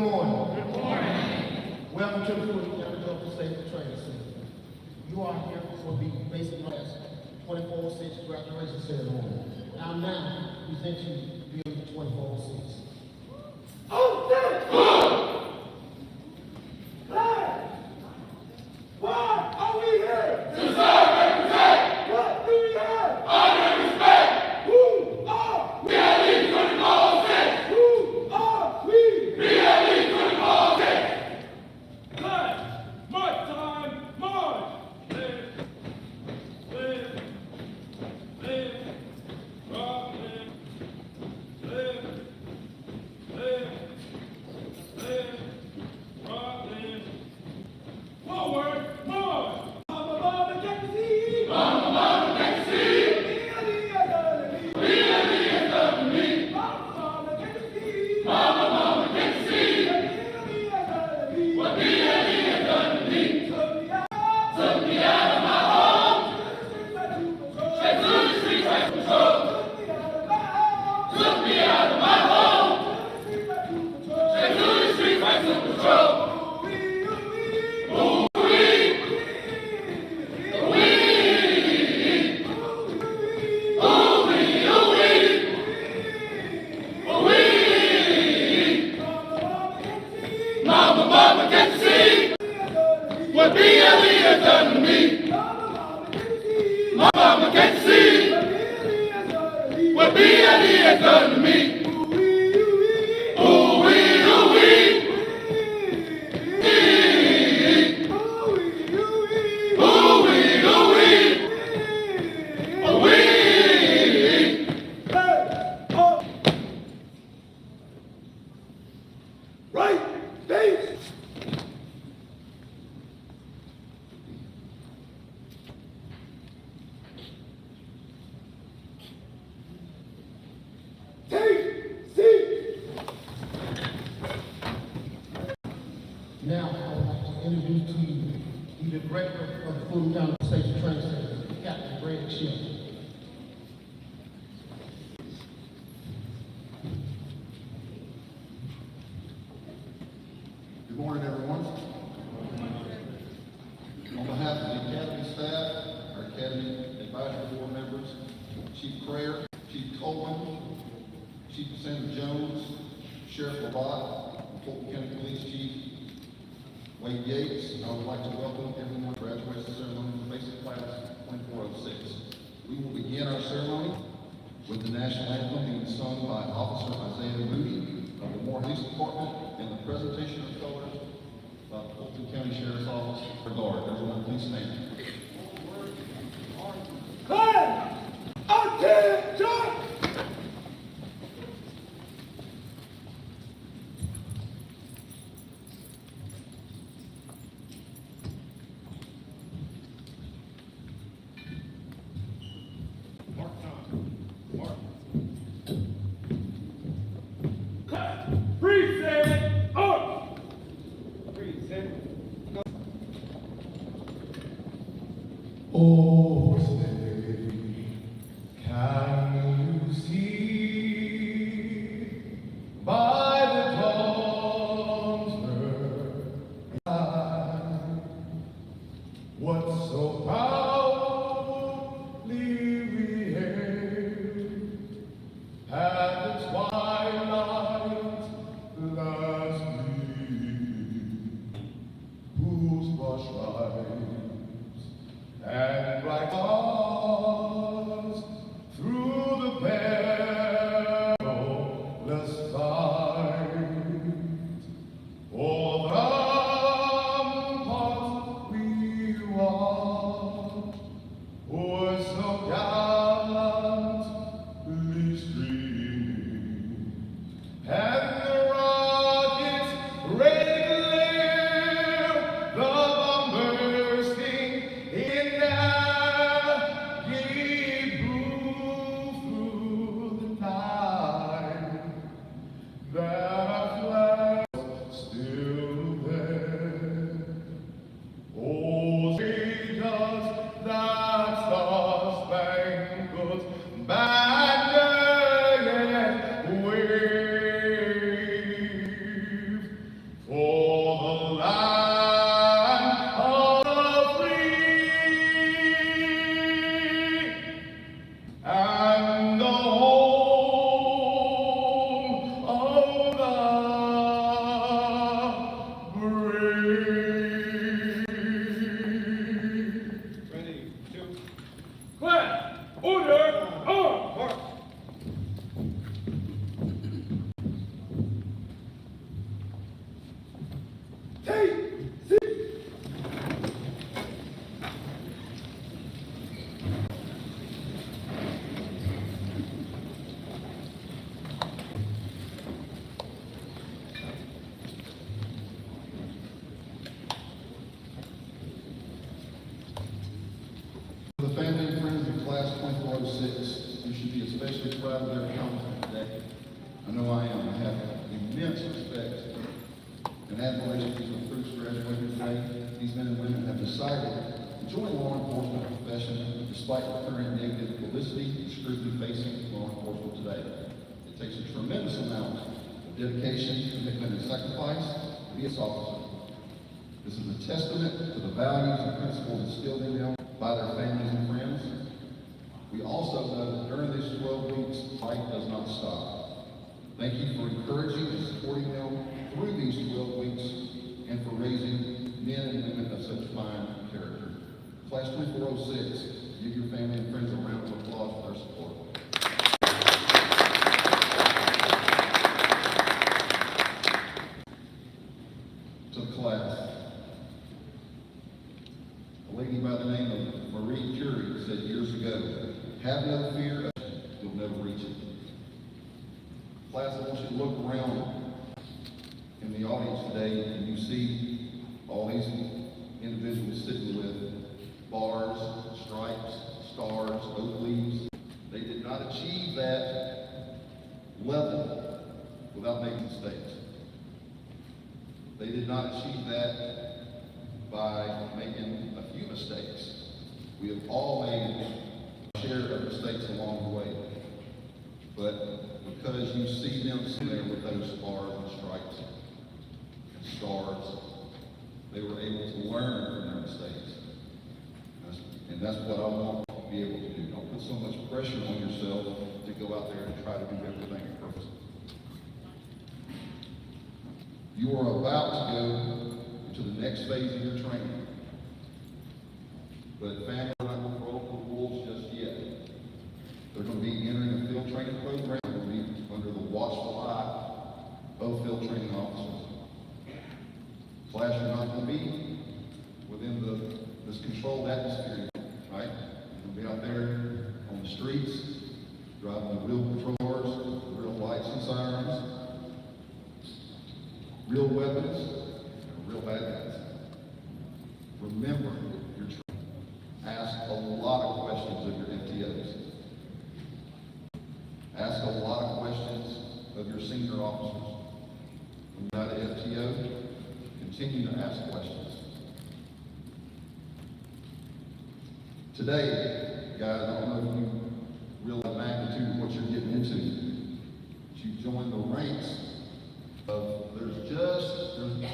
morning. Good morning. Welcome to the Fulton County Public Safety Training Center. You are here for the basic class 2406 graduation ceremony. I now present you BLE 2406. Why are we here? To serve and protect. What do we have? Honor and respect. Who are we? BLE 2406. Who are we? BLE 2406. Class, march time, march. Live, rock, live, rock, forward, march. Mama, mama, get to see. Mama, mama, get to see. BLE has done to me. BLE has done to me. Mama, mama, get to see. Mama, mama, get to see. BLE has done to me. What BLE has done to me. Took me out of my home. Straight to the streets like control. Took me out of my home. Straight to the streets like control. Mama, mama, get to see what BLE has done to me. Mama, mama, get to see what BLE has done to me. Ooh wee, ooh wee, ooh wee, ooh wee, ooh wee. Right, face. Now, I would like to introduce to you the director of the Fulton County Safety Training Center, Captain Greg Schiff. Good morning, everyone. On behalf of the Academy staff, our Academy Advisory Board members, Chief Crayer, Chief Coleman, Chief Senator Jones, Sheriff Labatt, Fulton County Police Chief Wade Yates, I would like to welcome everyone to the graduation ceremony for basic class 2406. We will begin our ceremony with the national anthem being sung by Officer Isaiah Moody of the Moore Police Department and the presentation of colors by the Fulton County Sheriff's Office. Regard, everyone please stand. Class, attention! Mark time. Mark. Class, present, up! Present, go. Oh, say, can you see by the dawn's early light what so proudly we hailed at the twilight's last gleam, whose brush lights and bright admiration for the troops graduating today. These men and women have decided to join law enforcement profession despite the current negative publicity and scrutiny facing law enforcement today. It takes a tremendous amount of dedication, commitment, and sacrifice to be a officer. This is a testament to the values and principles instilled in them by their families and friends. We also know that during these 12 weeks, life does not stop. Thank you for encouraging and supporting them through these 12 weeks and for raising men and women of such fine character. Class 2406, give your family and friends a round of applause for their support. To the class, a lady by the name of Marie Curie said years ago, "Have no fear of it, you'll never reach it." Class, I want you to look around in the audience today and you see all these individuals sitting with bars, stripes, stars, oak leaves. They did not achieve that level without making mistakes. They did not achieve that by making a few mistakes. We have all made a share of mistakes along the way. But because you see them sitting there with those bars and stripes and stars, they were able to learn from their mistakes. And that's what I want to be able to do. Don't put so much pressure on yourself to go out there and try to do everything perfect. You are about to go into the next phase of your training. But family, we're not going to roll up the rules just yet. They're going to be entering a field training program. They're going to be under the watchful eye of field training officers. Class, you're not going to be within this controlled atmosphere, right? You're going to be out there on the streets, driving the real patrol cars, real lights and sirens, real weapons, and real bad guys. Remember your training. Ask a lot of questions of your FTOs. Ask a lot of questions of your senior officers. When you're out of FTO, continue to ask questions. Today, guys, I don't know if you realize the magnitude of what you're getting into. But you join the ranks of, there's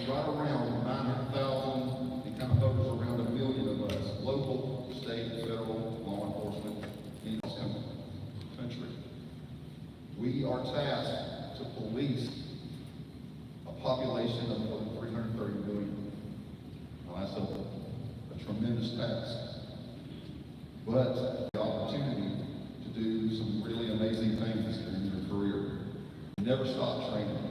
right around 900,000, it kind of hovers around 1 million of us, local, state, federal law enforcement in this country. We are tasked to police a population of more than 330 million. Now that's a tremendous task. But the opportunity to do some really amazing things in your career. Never stop training.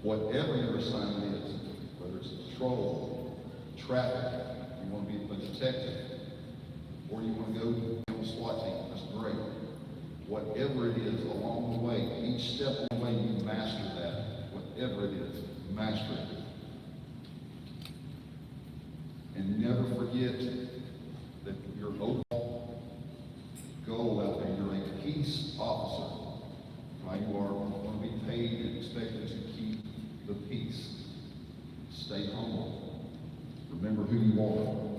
Whatever your assignment is, whether it's patrol, traffic, you want to be a detective, or you want to go on a SWAT team, that's great. Whatever it is along the way, each step of the way you master that. Whatever it is, master it. And never forget that your overall goal out there, you're a peace officer. Right? You are going to be paid and expected to keep the peace. Stay humble. Remember who you are.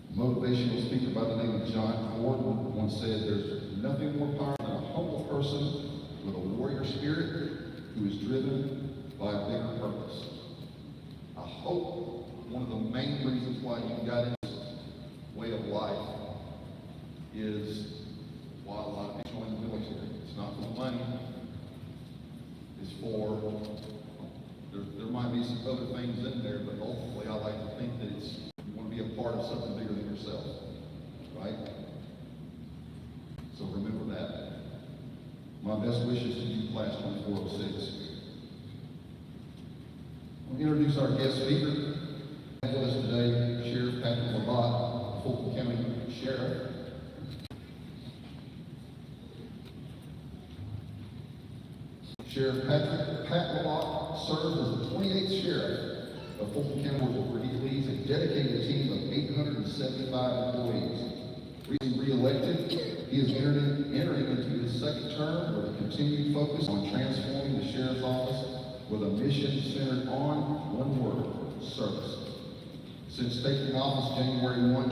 A motivational speaker by the name of John Gordon once said, "There's nothing more powerful than a humble person with a warrior spirit who is driven by a bigger purpose." I hope one of the main reasons why you got into this way of life is why a lot of people join the military. It's not for the money. It's for, there might be some other things in there, but ultimately I like to think that you want to be a part of something bigger than yourself, right? So remember that. My best wishes to you, Class 2406. I'll introduce our guest speaker. With us today, Sheriff Patrick Labat, Fulton County Sheriff. Sheriff Pat Labat served as the 28th Sheriff of Fulton County, where he leads a dedicated team of 875 employees. Recently re-elected, he is entering into his second term with a continued focus on transforming the Sheriff's Office with a mission centered on one word: service. Since taking office January 1,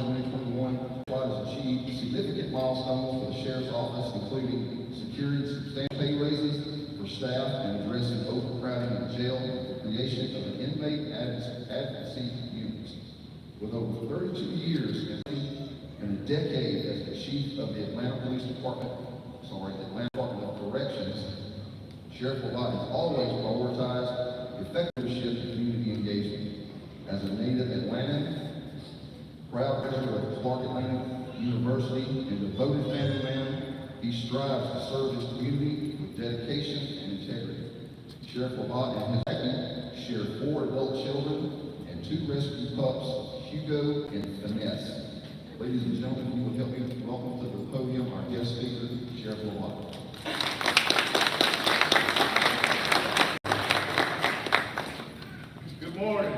2021, SWAT has achieved significant milestones for the Sheriff's Office, including securing substantial pay raises for staff and addressing overcrowding in jail, the creation of an inmate advocacy unit. With over 32 years and a decade as the chief of the Atlanta Department of Corrections, Sheriff Lott has always prioritized effective leadership and community engagement. As a native Atlantan, proud graduate of Clark Atlanta University, and devoted family man, he strives to serve his community with dedication and integrity. Sheriff Lott and his family share 4 adult children and 2 rescue pups, Hugo and Finesse. Ladies and gentlemen, if you would help me welcome to the podium our guest speaker, Sheriff Lott. Good morning.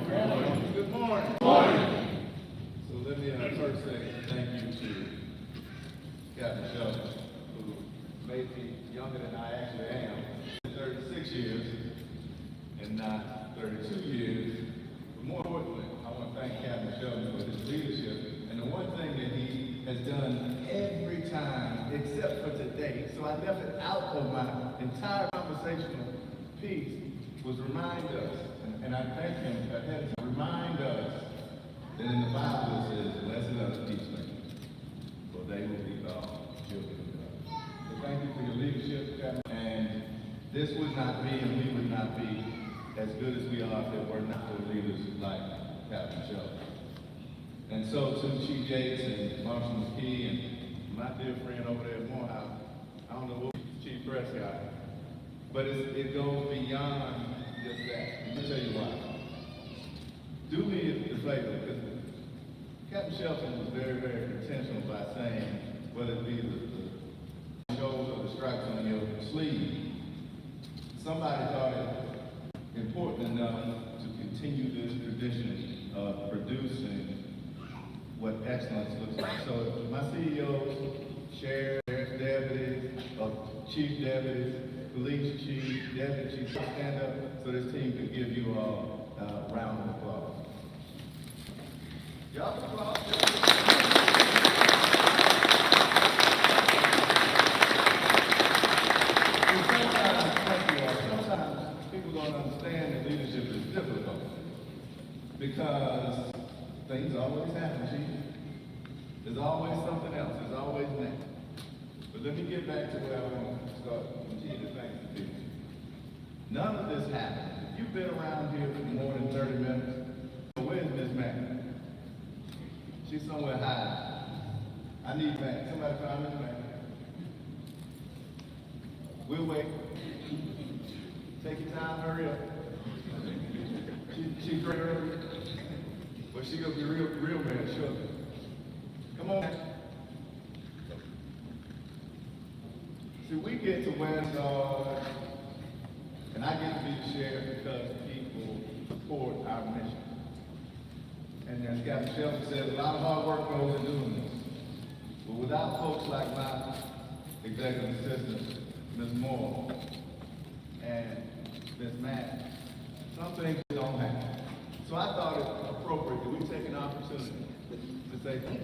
Good morning. Good morning. So let me first say thank you to Captain Shelton, who made me younger than I actually am. 36 years and not 32 years. But more importantly, I want to thank Captain Shelton for his leadership. And the one thing that he has done every time, except for today, so I left it out of my entire conversational piece, was remind us, and I thank him ahead to remind us that in the Bible it says, blessed are the peacemakers, for they will be called children of God. So thank you for your leadership, Captain. And this would not be, and we would not be as good as we are if it were not for leaders like Captain Shelton. And so to Chief Yates and Marshall McKee and my dear friend over there at Morehouse, I don't know what Chief Press guy, but it goes beyond just that. Let me tell you why. Do me the favor, because Captain Shelton was very, very intentional by saying, whether it be the shows or the stripes on your sleeve, somebody thought it important enough to continue this tradition of producing what excellence looks like. So my CEOs, sheriffs, deputies, chief deputies, police chief, deputy chief, stand up so this team can give you all a round of applause. Y'all applaud. Sometimes people don't understand that leadership is difficult because things always happen, Chief. There's always something else. There's always next. But let me get back to where I want to start. Continue to thank the people. None of this happened. If you've been around here for more than 30 minutes, where's Miss Mac? She's somewhere hiding. I need Mac. Somebody find Miss Mac. We'll wait. Take your time, hurry up. She's great early. But she's gonna be real man, sure. Come on. See, we get to wear stars, and I get to be the sheriff because people support our mission. And as Captain Shelton said, a lot of hard work goes into doing this. But without folks like my executive assistant, Ms. Moore, and Ms. Matt, some things don't happen. So I thought it appropriate that we take an opportunity to say thank you.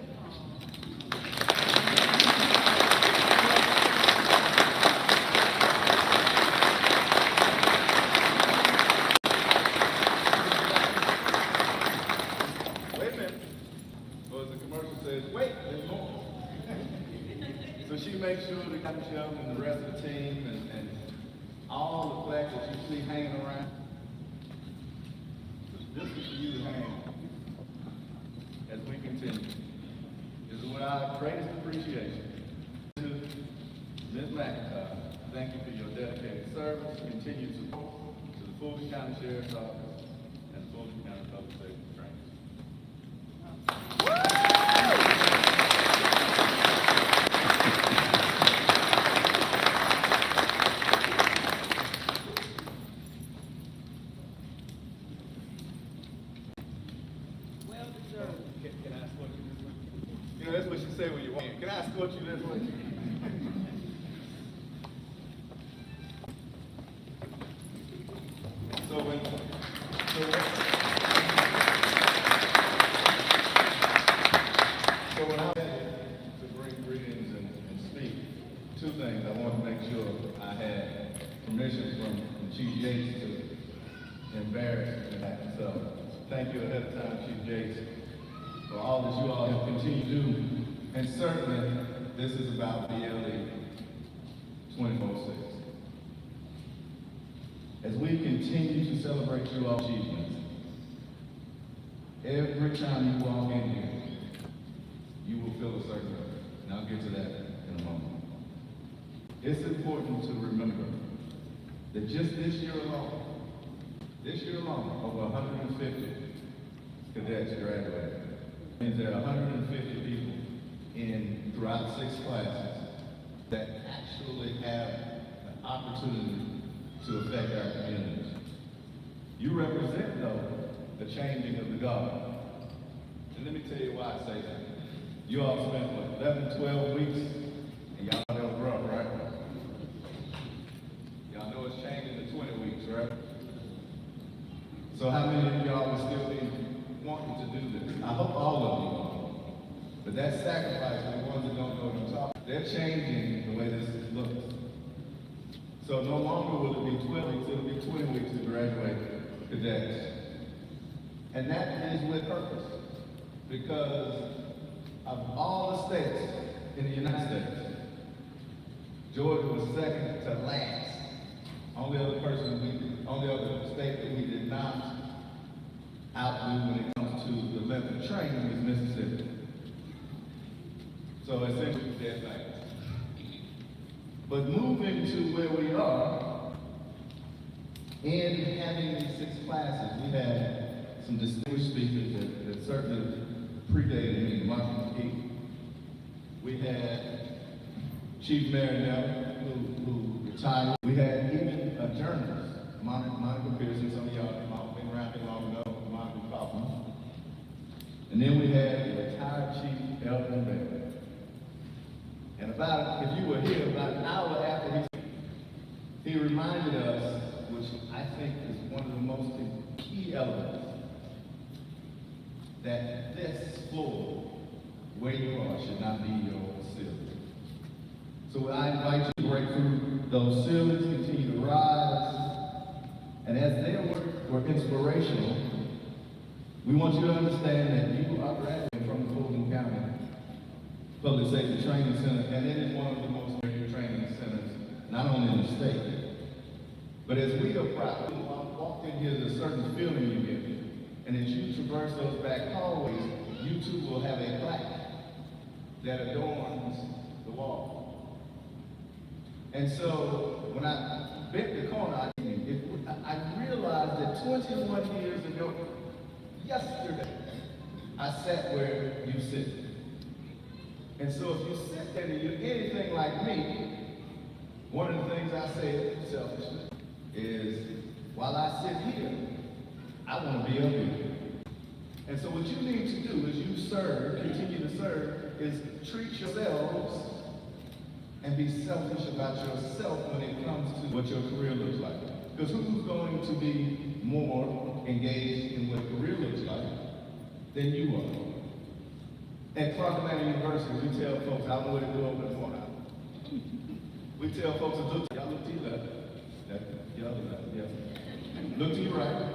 Wait a minute. Or as the commercial says, wait, there's more. So she makes sure that Captain Shelton and the rest of the team and all the flags that you see hanging around, this is for you to hang as we continue. This is what our greatest appreciation to Ms. McIntyre. Thank you for your dedicated service, continued support to the Fulton County Sheriff's Office and the Fulton County Public Safety Training. You know, that's what you say when you walk in. Can I escort you this way? embarrassed in that. So thank you ahead of time, Chief Jakes, for all that you all have continued to do. And certainly, this is about BLE 24/6. As we continue to celebrate your all achievements, every time you walk in here, you will feel a certain way. And I'll get to that in a moment. It's important to remember that just this year alone, over 150 cadets graduated. It means there are 150 people throughout 6 classes that actually have an opportunity to affect our communities. You represent, though, the changing of the guard. And let me tell you why I say that. You all spent, 11, 12 weeks, and y'all know that was rough, right? Y'all know it's changing to 20 weeks, right? So how many of y'all will still be wanting to do this? I hope all of you will. But that sacrifice, for the ones that don't know what I'm talking about, they're changing the way this looks. So no longer will it be 12 weeks, it'll be 20 weeks to graduate cadets. And that is with purpose. Because of all the states in the United States, Georgia was second to last. Only other state that we did not outdo when it comes to the length of training is Mississippi. So essentially, dead last. But moving to where we are, and having these 6 classes, we had some distinguished speakers that certainly predated me, Martin King. We had Chief Marinell, who retired. We had even a journalist, Monica Pearson. Some of y'all have been around here long enough, Monica Kaufman. And then we had the retired Chief Elton Bailey. And if you were here, about an hour after he reminded us, which I think is one of the most key elements, that this floor, where you are, should not be your ceiling. So I invite you to break through those ceilings, continue to rise, and as their work were inspirational, we want you to understand that you are graduating from the Fulton County Public Safety Training Center, and it is one of the most major training centers, not only in the state, but as we are proud, walked in here, there's a certain feeling you get. And as you traverse those back hallways, you too will have a plaque that adorns the wall. And so when I bent the corner, I realized that 21 years ago, yesterday, I sat where you sit. And so if you sit there and you're anything like me, one of the things I say selfishly is, while I sit here, I want to be up here. And so what you need to do as you serve, continue to serve, is treat yourselves and be selfish about yourself when it comes to what your career looks like. Because who's going to be more engaged in what career looks like than you are? At Clark Atlanta University, we tell folks, I don't know what to do over the corner. We tell folks, y'all look to your left. Y'all look left, yeah. Look to your right.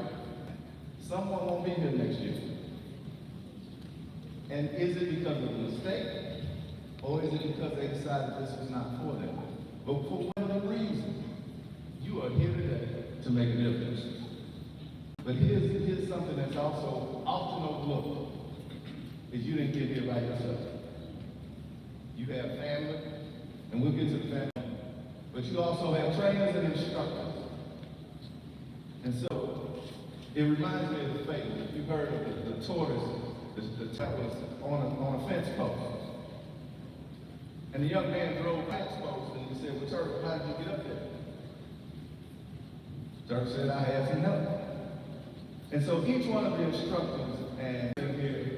Someone won't be here next year. And is it because of a mistake? Or is it because they decided this was not for them? But for whatever reason, you are here today to make a difference. But here's something that's also often overlooked, is you didn't get here by yourself. You have family, and we'll get to the family, but you also have trainers and instructors. And so, it reminds me of the faith. You've heard of the tortoise, the tortoise on a fence post. And the young man drove past the post and he said, well, Turtle, how did you get up there? Turtle said, I had some help. And so each one of the instructors and here,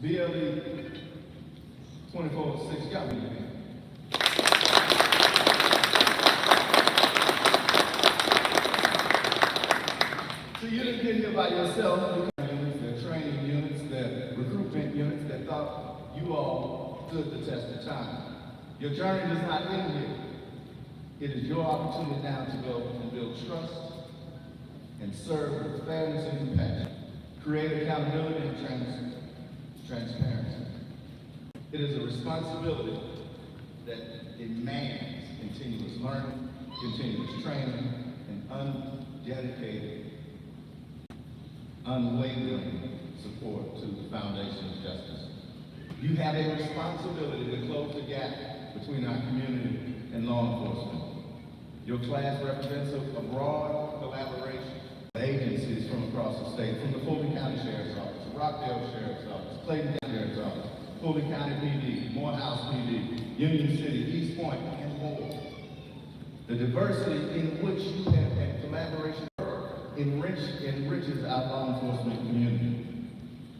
BLE 24/6, y'all be here. So you didn't get here by yourself. They're training units, they're recruitment units that thought you all stood the test of time. Your journey does not end here. It is your opportunity now to go and build trust and serve with fairness and compassion. Create accountability and transparency. It is a responsibility that demands continuous learning, continuous training, and undedicated, unwavering support to the foundation of justice. You have a responsibility to close the gap between our community and law enforcement. Your class represents a broad collaboration of agencies from across the state, from the Fulton County Sheriff's Office, Rockdale Sheriff's Office, Clayton County Sheriff's Office, Fulton County PD, Morehouse PD, Union City, East Point, and more. The diversity in which you have had collaboration enriches our law enforcement community.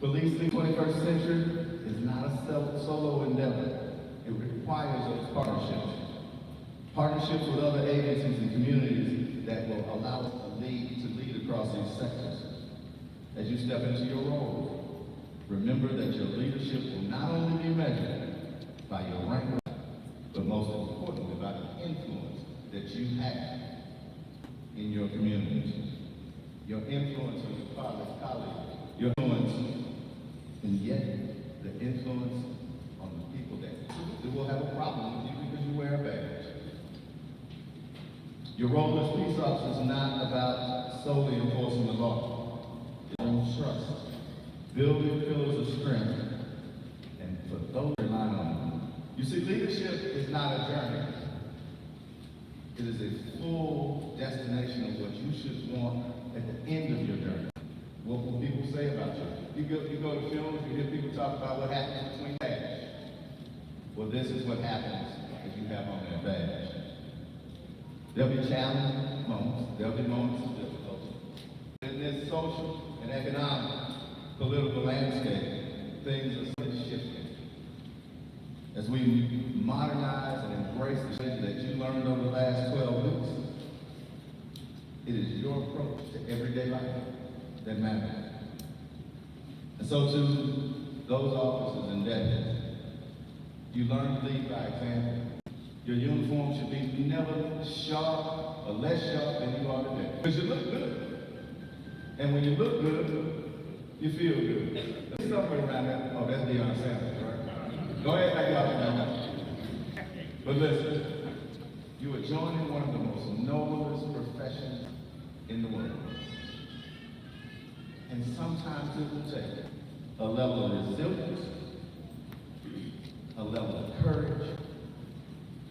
Policing in the 21st century is not a solo endeavor. It requires those partnerships. Partnerships with other agencies and communities that will allow us to lead across these sectors. As you step into your role, remember that your leadership will not only be measured by your rank, but most importantly by the influence that you have in your communities. Your influence on your colleagues, your influence, and yet the influence on the people that will have a problem with you because you wear a badge. Your role as police officer is not about solely enforcing the law. It's about trust, building pillars of strength, and for those who rely on you. You see, leadership is not a journey. It is a full destination of what you should want at the end of your journey. What will people say about you? You go to films, you hear people talk about what happens between badge. Well, this is what happens if you have on that badge. There'll be challenging moments. There'll be moments of difficulty. In this social and economic, political landscape, things are still shifting. As we modernize and embrace the things that you learned over the last 12 weeks, it is your approach to everyday life that matters. And so to those officers and deputies, you learn to lead by example. Your uniform should be never sharp or less sharp than you are today. Because you look good. And when you look good, you feel good. There's somewhere around that. Oh, that's Deion Sanders, right? Go ahead, back out there. But listen, you are joining one of the most noblest professions in the world. And sometimes it will take a level of resilience, a level of courage,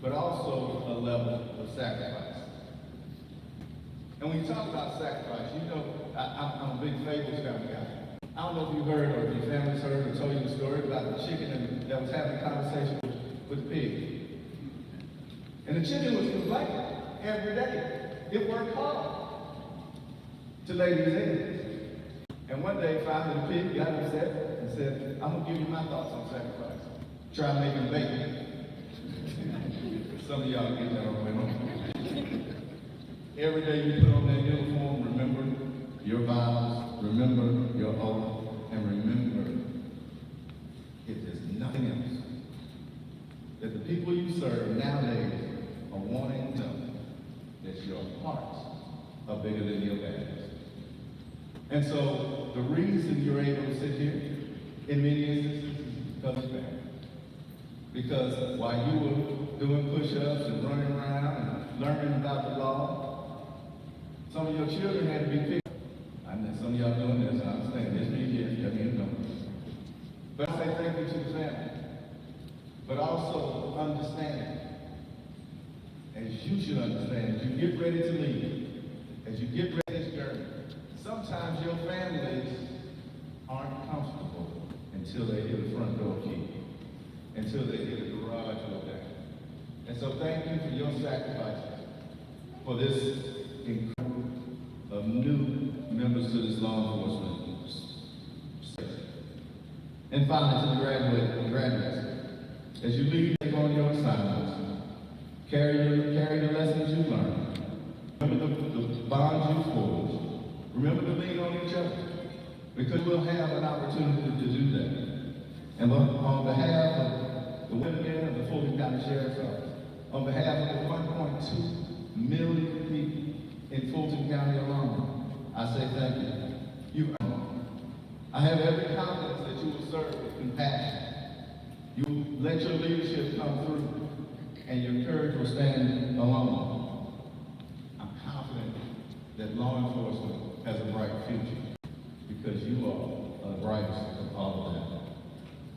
but also a level of sacrifice. And when you talk about sacrifice, you know, I'm a big Fables kind of guy. I don't know if you heard or if your family's heard or told you the story about the chicken that was having a conversation with the pig. And the chicken was complaining every day. It worked hard to lay these eggs. And one day, finally, the pig got upset and said, I'm going to give you my thoughts on sacrifice. Try making bacon. Some of y'all get that on way home. Every day you put on that uniform, remember your vows, remember your oath, and remember if there's nothing else, that the people you serve nowadays are wanting to know that your hearts are bigger than your badges. And so the reason you're able to sit here in many instances is because of that. Because while you were doing push-ups and running around and learning about the law, some of your children had to be picked. I know some of y'all doing this, I understand. This means yes, you mean no. But I say thank you to the family. But also understand, as you should understand, as you get ready to leave, as you get ready to journey, sometimes your families aren't comfortable until they get a front door key, until they get a garage door down. And so thank you for your sacrifices for this incredible of new members to this law enforcement sector. And finally, to the graduates, as you leave on your assignments, carry the lessons you learned. Remember the bonds you forged. Remember to lean on each other, because we'll have an opportunity to do that. And on behalf of the women of the Fulton County Sheriff's Office, on behalf of the 1.2 million people in Fulton County alone, I I have every confidence that you will serve with compassion. You will let your leadership come through, and your courage will stand alone. I'm confident that law enforcement has a bright future because you are the brightest of all of them.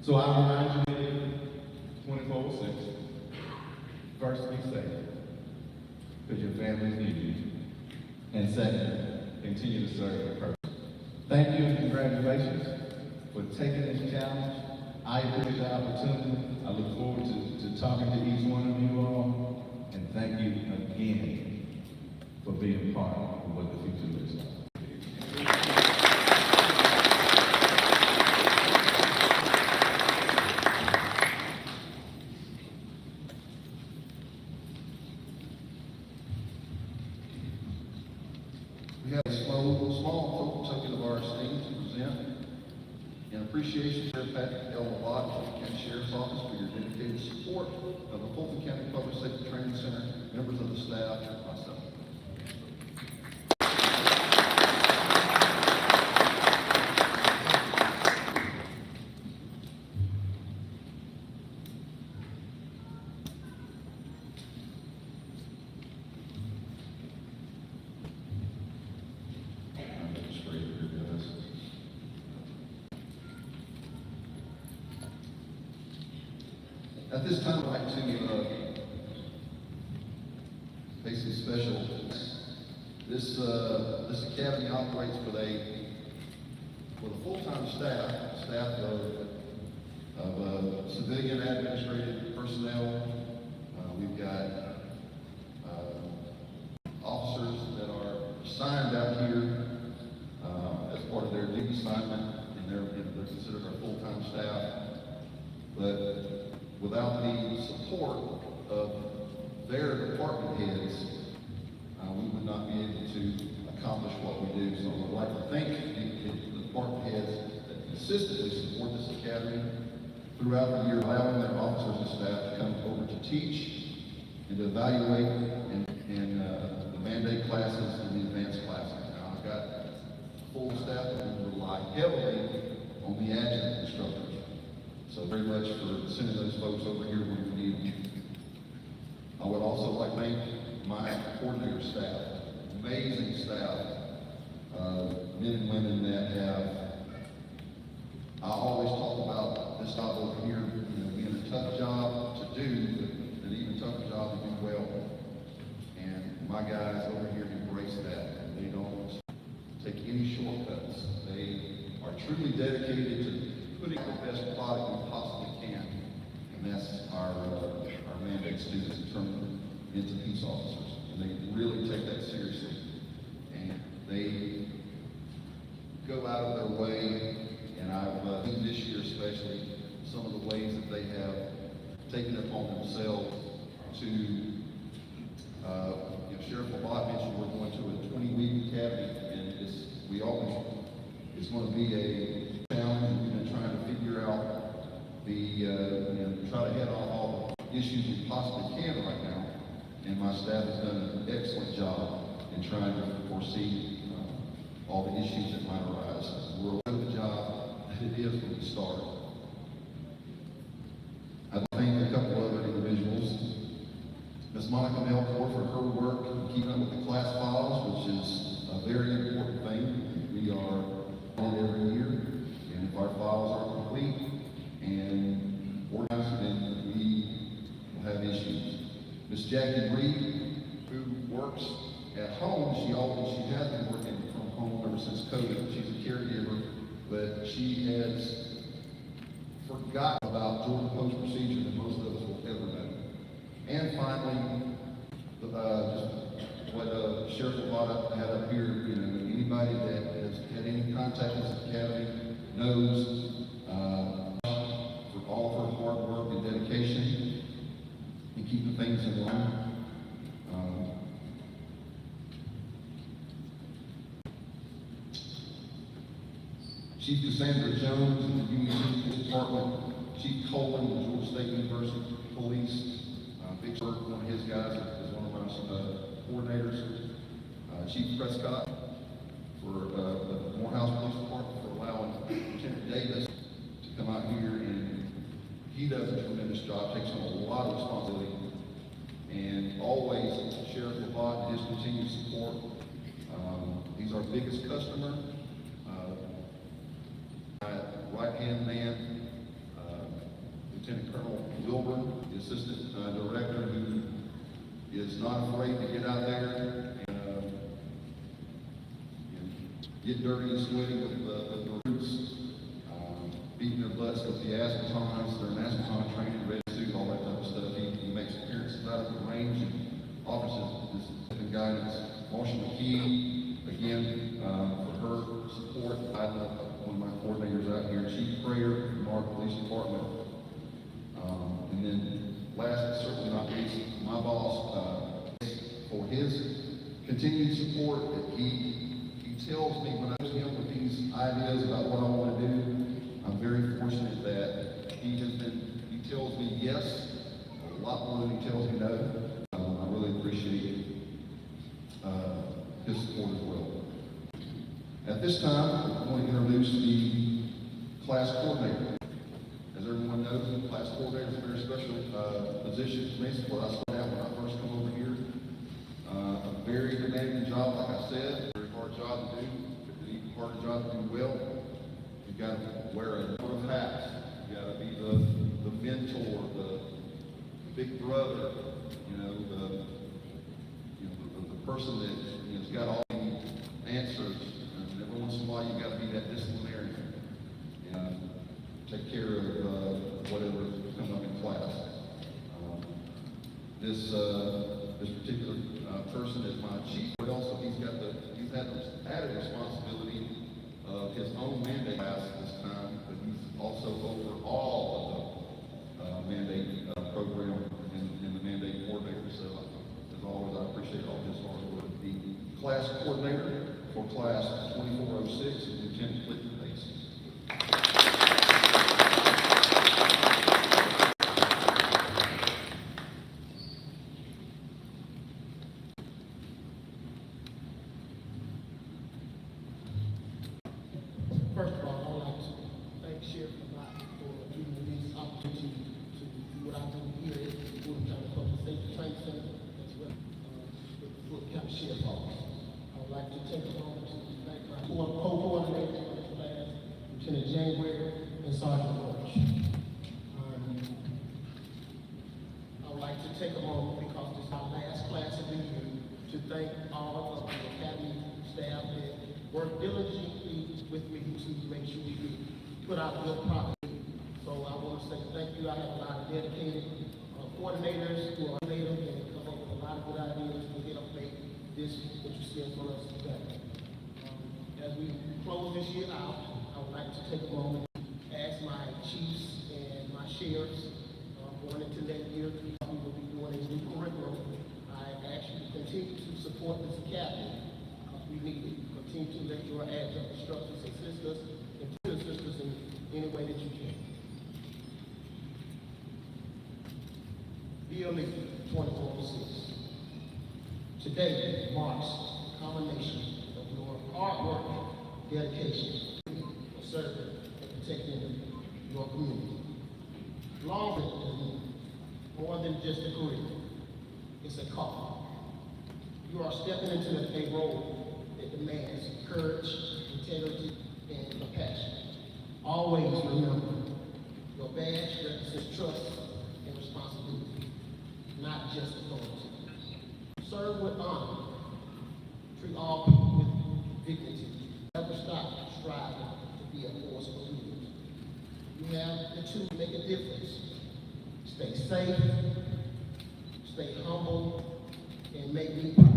So I remind you 24/6. First, be safe because your families need you. And second, continue to serve your purpose. Thank you and congratulations for taking this challenge. I appreciate the opportunity. I look forward to talking to each one of you all. And thank you again for being part of what the future looks like. We have a small token of our esteem to present in appreciation to Patrick L. Lott, Fulton County Sheriff's Office, for your dedicated support of the Fulton County Public Safety Training Center, members of the staff, and myself. At this time, I'd like to pay some special. This academy operates with a full-time staff of civilian administrative personnel. We've got officers that are assigned out here as part of their duty assignment, and they're considered our full-time staff. But without the support of their department heads, we would not be able to accomplish what we do. So I would like to thank the department heads that consistently support this academy throughout the year, allowing their officers and staff to come over to teach and to evaluate and the mandate classes and the advanced classes. Now, I've got a full staff that we rely heavily on the adjunct instructors. So very much for sending those folks over here when we need them. I would also like to thank my coordinator staff, amazing staff, men and women that have, I always talk about this job over here, being a tough job to do, but an even tougher job to do well. And my guys over here embrace that, and they don't take any shortcuts. They are truly dedicated to putting the best product we possibly can, and that's our mandate students and turn them into peace officers. And they really take that seriously, and they go out of their way. And I've seen this year especially some of the ways that they have taken it upon themselves to. Sheriff Lott mentioned we're going to a 20-week academy, and it's going to be a challenge. We've been trying to figure out try to head on all the issues we possibly can right now. And my staff has done an excellent job in trying to foresee all the issues that might arise. We're aware of the job that it is when we start. I'd like to thank a couple other individuals. Ms. Monica Melcore for her work in keeping up with the class files, which is a very important thing. We are on it every year, and if our files are complete and organized, then we will have issues. Ms. Jackie Reed, who works at home, she has been working from home ever since COVID. She's a caregiver, but she has forgotten about Georgia Post procedure that most of us will ever know. And finally, just what Sheriff Lott had up here, anybody that has had any contact with this academy knows for all of her hard work and dedication and keeping things in line. Chief Cassandra Jones in the Union Police Department, Chief Coleman with Georgia State University Police, Big Bird, one of his guys, is one of my coordinators. Chief Prescott for the Morehouse Police Department for allowing customer. My right-hand man, Lieutenant Colonel Wilbur, the Assistant Director, who is not afraid to get out there and get dirty and sweaty with the recruits, beating their butts with the asbatons, their asbaton training, red suit, all that type of stuff. He makes appearances out of the range and offers his guidance. Marshall McKee, again, for her support. One of my coordinators out here, Chief Prayer from our police department. And then last but certainly not least, my boss, for his continued support. That he tells me when I ask him with these ideas about what I want to do, I'm very fortunate that he tells me yes a lot more than he tells me no. I really appreciate his support as well. At this time, I'm going to introduce the class coordinator. As everyone knows, the class coordinator is a very special position to me. It's what I started out when I first come over here. A very demanding job, like I said, very hard job to do, but an even harder job to do well. You've got to wear a number of hats. You've got to be the mentor, the big brother, the person that has got all the answers. And every once in a while, you've got to be that disciplinarian and take care of whatever comes up in class. This particular person is my chief, but also he's had the added responsibility of his own mandate class this time, but he's also over all of the mandate program and the mandate coordinator. So as always, I appreciate all his hard work. The class coordinator for class 2406 is Lieutenant Clinton Pace. First of all, I would like to thank Sheriff Lott for giving me this opportunity to do what I do here at the Fulton County Public Safety Training Center, as well with the Fulton County Sheriff's Office. I would like to take a moment to thank my co-coordinators for this class, Lieutenant January and Sergeant Roach. I would like to take a moment, because this is our last class of the year, to thank all of the academy staff that worked diligently with me to make sure we could put out good product. So I want to say thank you. I have a lot of dedicated coordinators who are later and come up with a lot of good ideas to help make this what you see in front of us today. As we close this year out, I would like to take a moment to ask my chiefs and my sheriffs going into next year, we will be doing a new curriculum. I ask you to continue to support this academy, because we need it. Continue to let your adjunct instructors assist us and to assist us in any way that you can. BLE 2406. Today marks the culmination of your hard work, dedication, for serving and protecting your community. Longer than more than just a career, it's a call. You are stepping into a role that demands courage, integrity, and compassion. Always remember, your badge represents trust and responsibility, not just authority. Serve with honor. Treat all people with dignity. Never stop striving to be a force for good. You have the tools to make a difference. Stay safe, stay humble, and make me proud.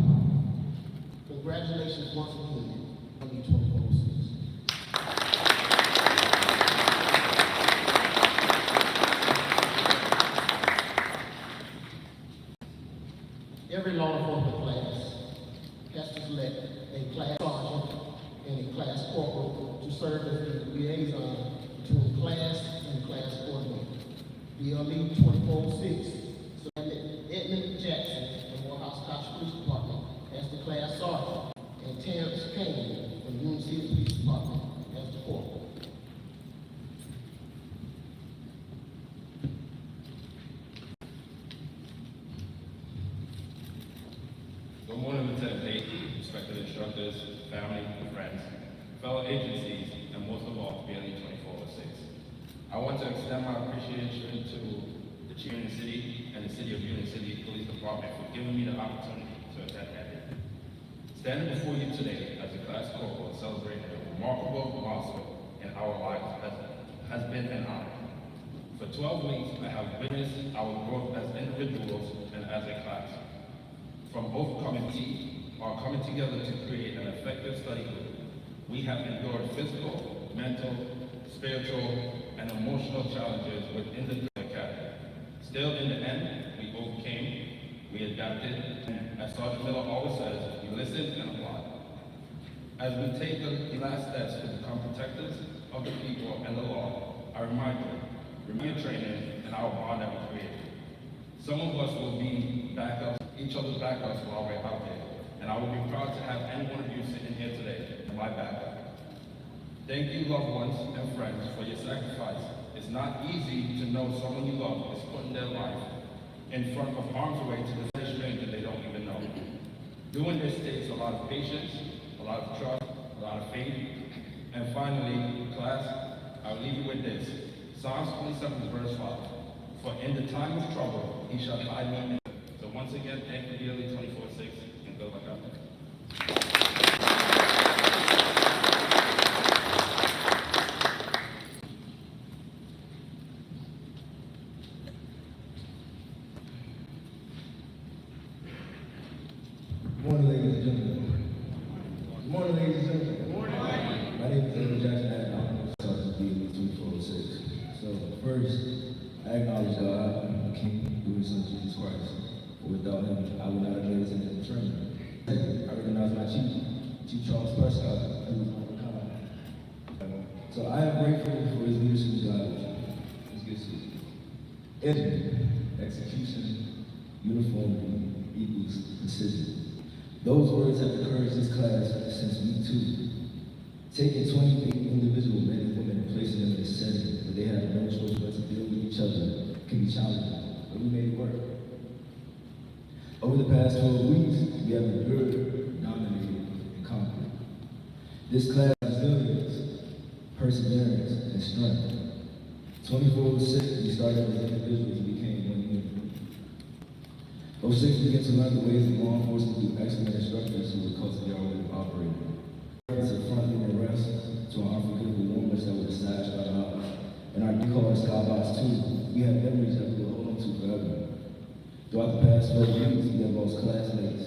Congratulations once again on the 2406. Every law enforcement class has to select a class sergeant and a class corporal to serve as the liaison between class and class coordinator. BLE 2406 selected Edmund Jackson from Morehouse County Police Department as the class sergeant, and Terrence Kane from Union City Police Department as the corporal. Good morning, Lieutenant Pate, respected instructors, family, and friends. fellow agencies, and most of all, BLE 2406. I want to extend my appreciation to the Chief of the City and the City of Union City Police Department for giving me the opportunity to attend that day. Standing before you today as a class corporal celebrating a remarkable milestone in our lives has been an honor. For 12 weeks, I have witnessed our growth as individuals and as a class. From both coming together to create an effective study group, we have endured physical, mental, spiritual, and emotional challenges within the academy. Still, in the end, we overcame, we adapted, and as Sergeant Miller always says, we listened and applied. As we take the last steps to become protectors of the people and the law, I remind you, remember training and our bond that we created. Some of us will be backups, each other's backups while we're out there, and I will be proud to have any one of you sitting here today in my backup. Thank you, loved ones and friends, for your sacrifice. It's not easy to know someone you love is putting their life in front of harm's way to the stranger they don't even know. Doing this takes a lot of patience, a lot of trust, a lot of faith, and finally, class, I'll leave you with this. Psalms 27, verse 5. For in the time of trouble, he shall hide me in. So once again, thank you, BLE 24/6, and good luck out there. Good morning, ladies and gentlemen. Good morning, ladies and gentlemen. Good morning. My name is David Jackson, and I'm Sergeant BLE 2406. So first, I acknowledge God, the King, through His Son Jesus Christ. For without Him, I would not have made it into the training. I recognize my Chief Charles Prescott, who is my kind. So I am grateful for His leadership and guidance. Let's get started. Engine, execution, uniformity equals precision. Those words have encouraged this class since week 2. Taking 28 individual men and women and placing them in a setting where they have no choice but to deal with each other can be challenging, but we made it work. Over the past 12 weeks, we have endured, dominated, and conquered. This class has resilience, perseverance, and strength. 24/06, we started as individuals and became one unit. 06 began to learn the ways of law enforcement through excellent instructors who would cultivate our way of operating. It's a front-line arrest to our unforgivable moments that were snatched by the house. And our recall as Skybox 2, we have memories that we will hold on to forever. Throughout the past 12 years, we have lost classmates.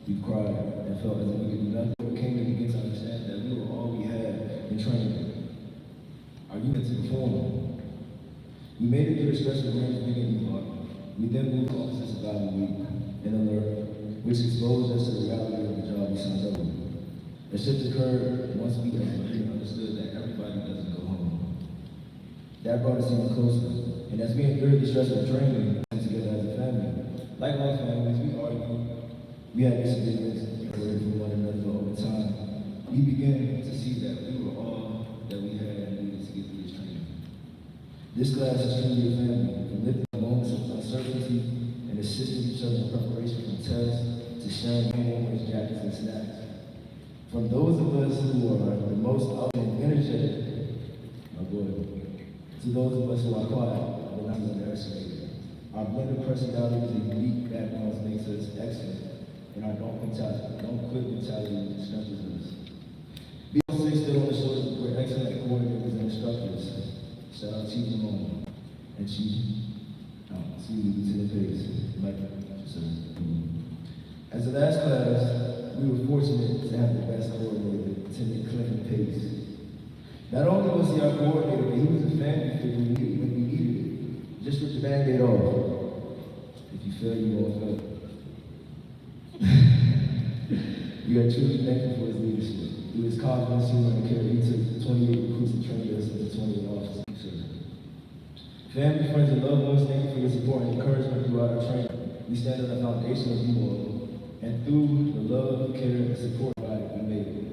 We've cried and felt as if we could do nothing. We came to begin to understand that we were all we had in training. Our unit to perform. We made it through the stressful range of beginning block. We then moved to Officer Survival Week and Alert, which exposed us to the reality of the job we signed up with. The shift occurred once we as a unit understood that everybody doesn't go home. That brought us even closer, and as we endured the stress of training, we came together as a family. Like all families, we argued, we had disagreements, we heard from one another, but over time, we began to see that we were all that we had and needed to get through this training. This class is truly a family, from living moments of uncertainty and assisting each other in preparation for tests to sharing homework, jackets, and snacks. From those of us who are the most out and energetic, my boy, to those of us who are quiet, but not underestimated. Our blended personalities and unique backgrounds makes us excellent, and our don't quit mentality strengthens us. BL6 stood on the shoulders of great excellent coordinators and instructors. Shout out Chief Ramon and Lieutenant Pace. As the last class, we were fortunate to have the best coordinator, Lieutenant Clinton Pace. Not only was he our coordinator, but he was a family figure when we needed it. Just rip the Band-Aid off. If you fail, you won't fail. We are truly thankful for his leadership. Through his confidence, humor, and care, he took 28 recruits and trained us into 28 officers. Family, friends, and loved ones, thank you for your support and encouragement throughout our training. We stand on the foundation of you all, and through the love, care, and support provided, we made it.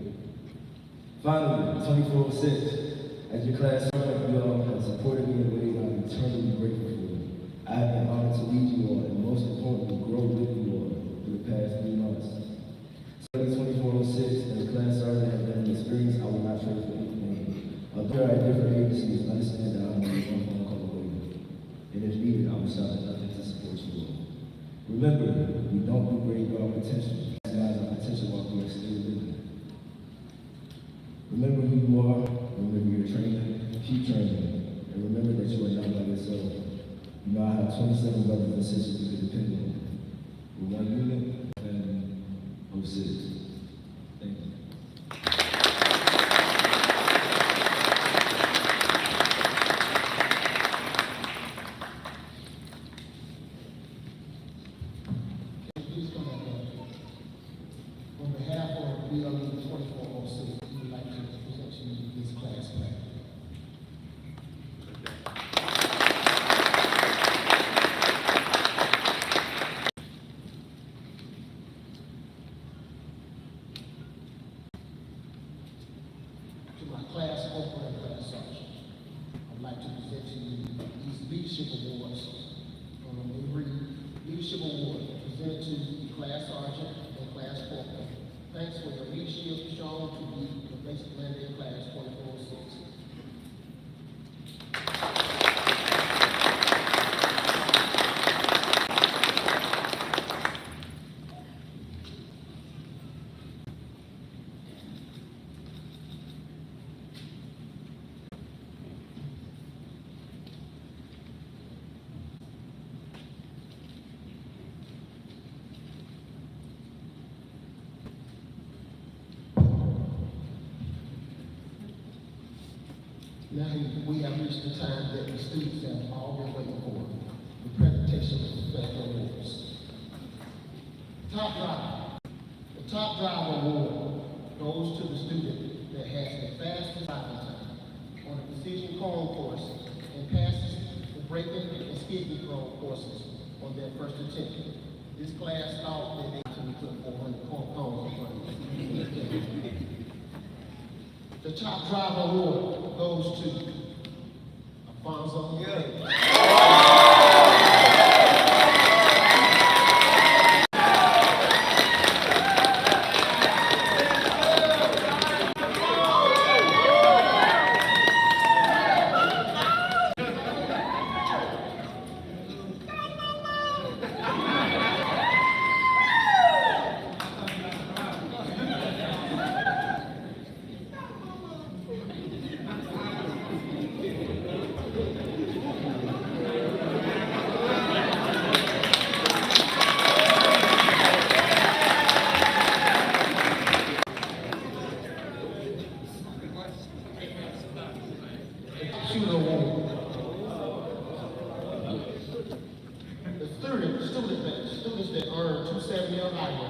Finally, 2406, as your class sergeant, you all have supported me in ways I'm eternally grateful for. I have been honored to lead you all, and most importantly, grow with you all for the past 3 months. 2406, as a class sergeant, has been an experience I will not without nothing to support you all. Remember, we don't degrade our potential. Maximize our potential while we're still living. Remember who you are, remember your training, keep training, and remember that you are not by yourself. You know I have 27 brothers and sisters you can depend on. We're one unit, family, 06. Thank you. Please come back up. On behalf of BLE 2406, we would like to present you this class plaque. To my class corporal and class sergeant, I'd like to present to you these leadership awards. Every leadership award presented to the class sergeant and class corporal. Thanks for your leadership shown to be the basic landing class 2406. Now we have reached the time that the students have all been waiting for, the presentation of the federal awards. Top driver. The top driver award goes to the student that has the fastest driving time on the precision cone course and passes the braking and skid control courses on their first attempt. This class thought that they could put 400 cones in front of them. The top driver award goes to Alfonso. Shooter award. The students that earn 270 or higher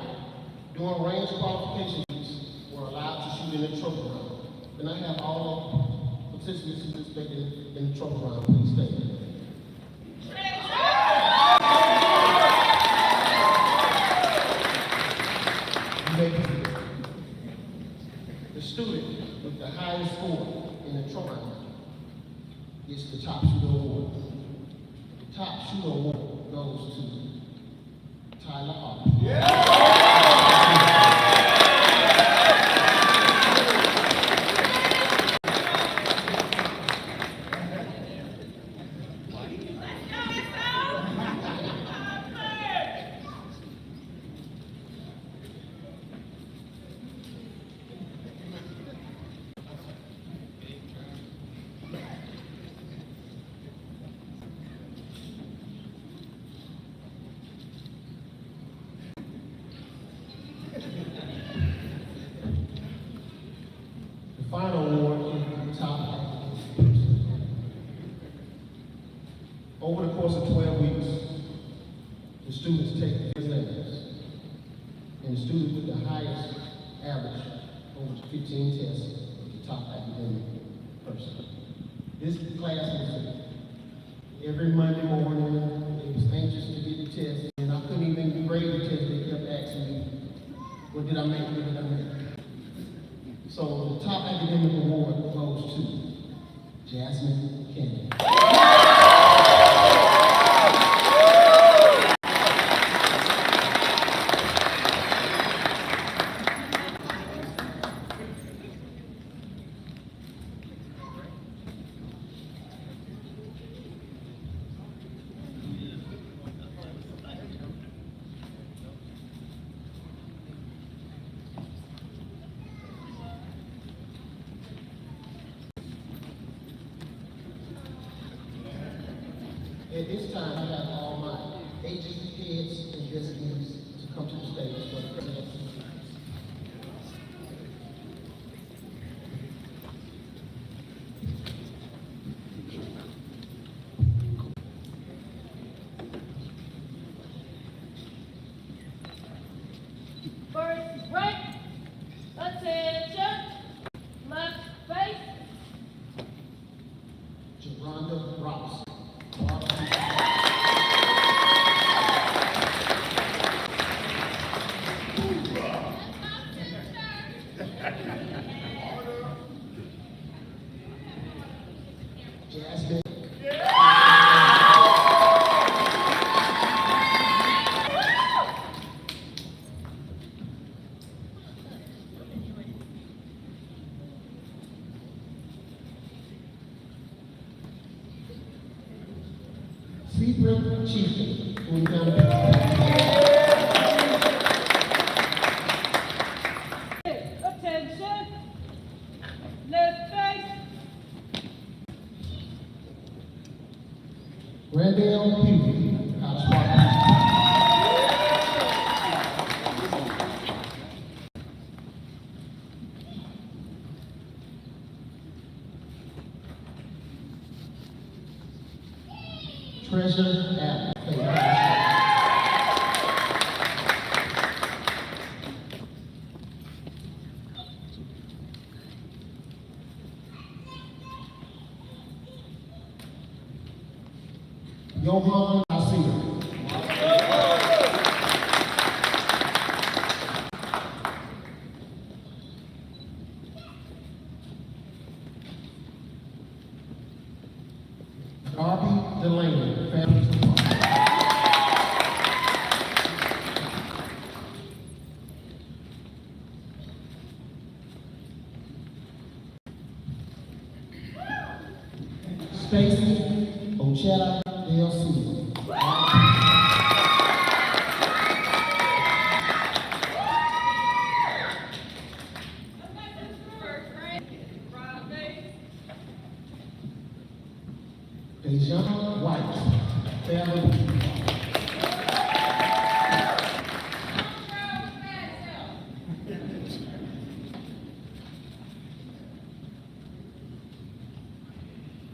during range qualifications were allowed to shoot in the trophy round. And I have all the participants participating in the trophy round. Please stand. You may be seated. The student with the highest score in the trophy round gets the top shooter award. The top shooter award goes to Tyler Harper. The final award is the top academic person. Over the course of 12 weeks, the students take exams, and the student with the highest average over 15 tests is the top academic person. This class was every Monday morning. It was anxious to get the test, and I couldn't even grade the test. They kept asking me, what did I make? What did I make? So the top academic award goes to Jasmine Kennedy. At this time, I have all my agency heads and designees to come to the stage for the presentation. First break, attention, left face, Geronda Robinson. Jasmine. Secret Chief, who is attention, left face, Randall Hughes, out of Spartan. Treasure Adams. Johan Garcia. Darby Delaney, family support. Stacy Ochetta Del Silva. Dejan White, family.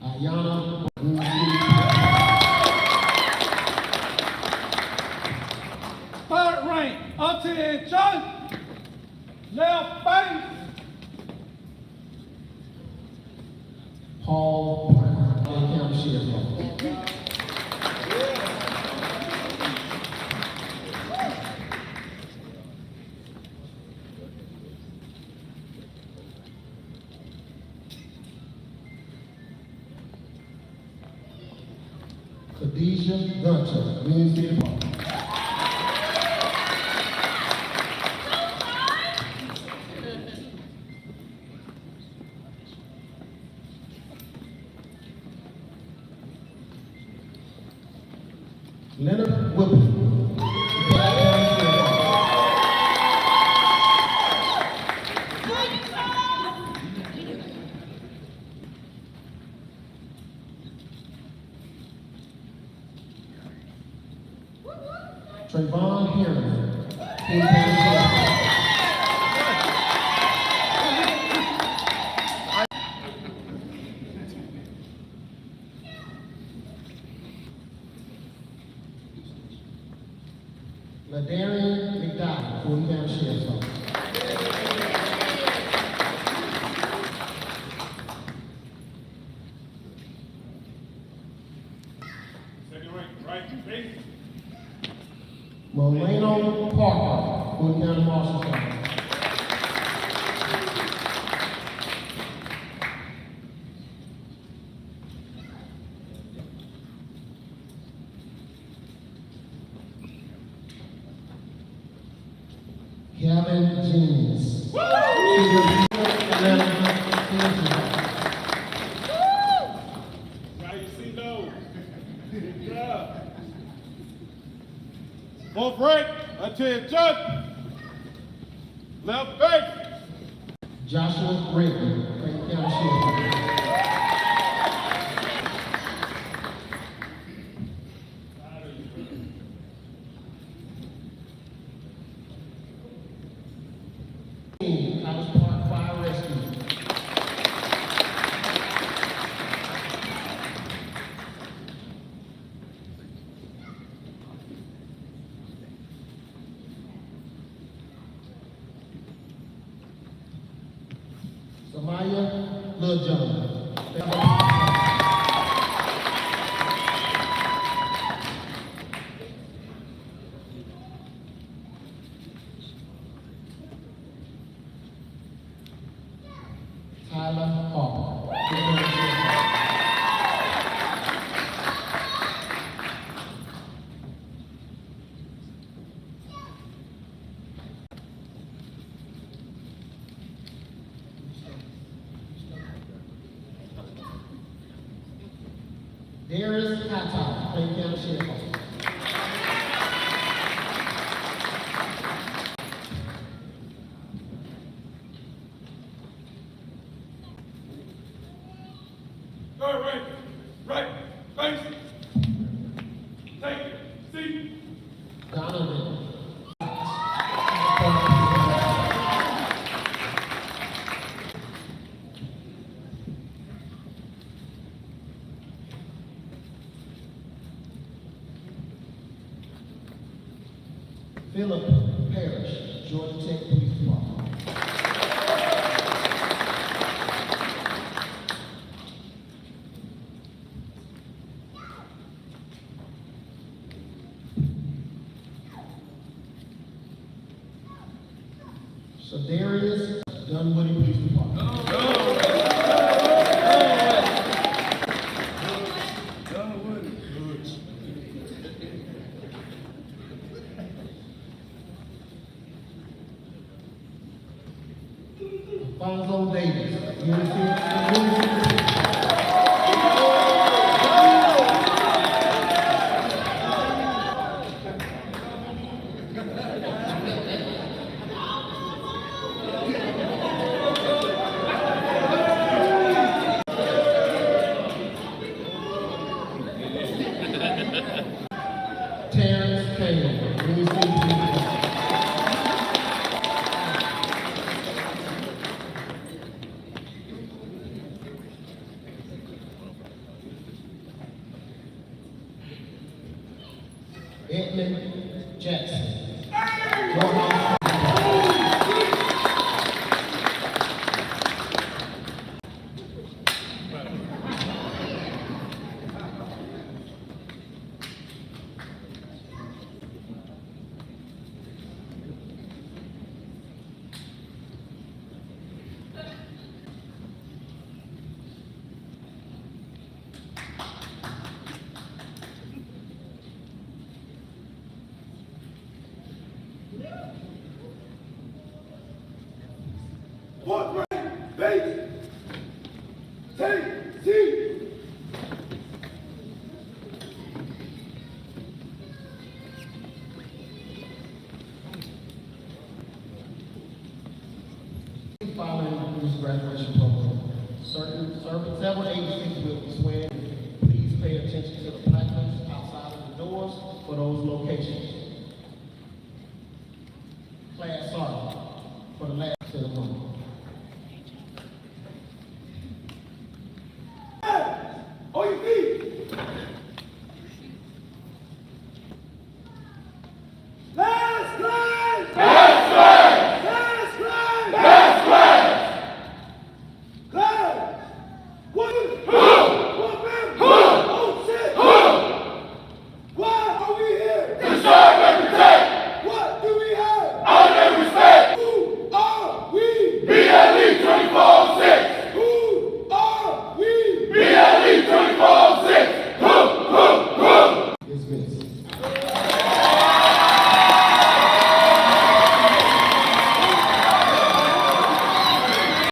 Ayana Third rank, attention, left face, Paul Brown, County Sheriff's Office. Khadijah Gunter, Wednesday Department. Leonard Whipple. Trayvon Herring, King County Sheriff. LaDarian McDowell, Fulton County Sheriff's Office. second rank, right face, Molano Parker, Fulton County Marshall's Office. Kevin Jenkins. now you see those, good job. Fourth rank, attention, left face, Joshua Reagan, Clayton County Sheriff. Maya Lil John. Tyler Harper. Darius Hatta, Plain County Sheriff's Office. Third rank, right, face. Take it, seat. Donovan. Philip Parrish, Georgia Tech Police Department. Darius Dunwoody Police Department. Alfonso Davis, University. Terrence Kane, Louisiana Police Department. Edmund Jackson, Rohan. Fourth rank, base. Take, seat. Following this graduation program, serving several agencies will be sworn in. Please pay attention to the placards outside of the doors for those locations.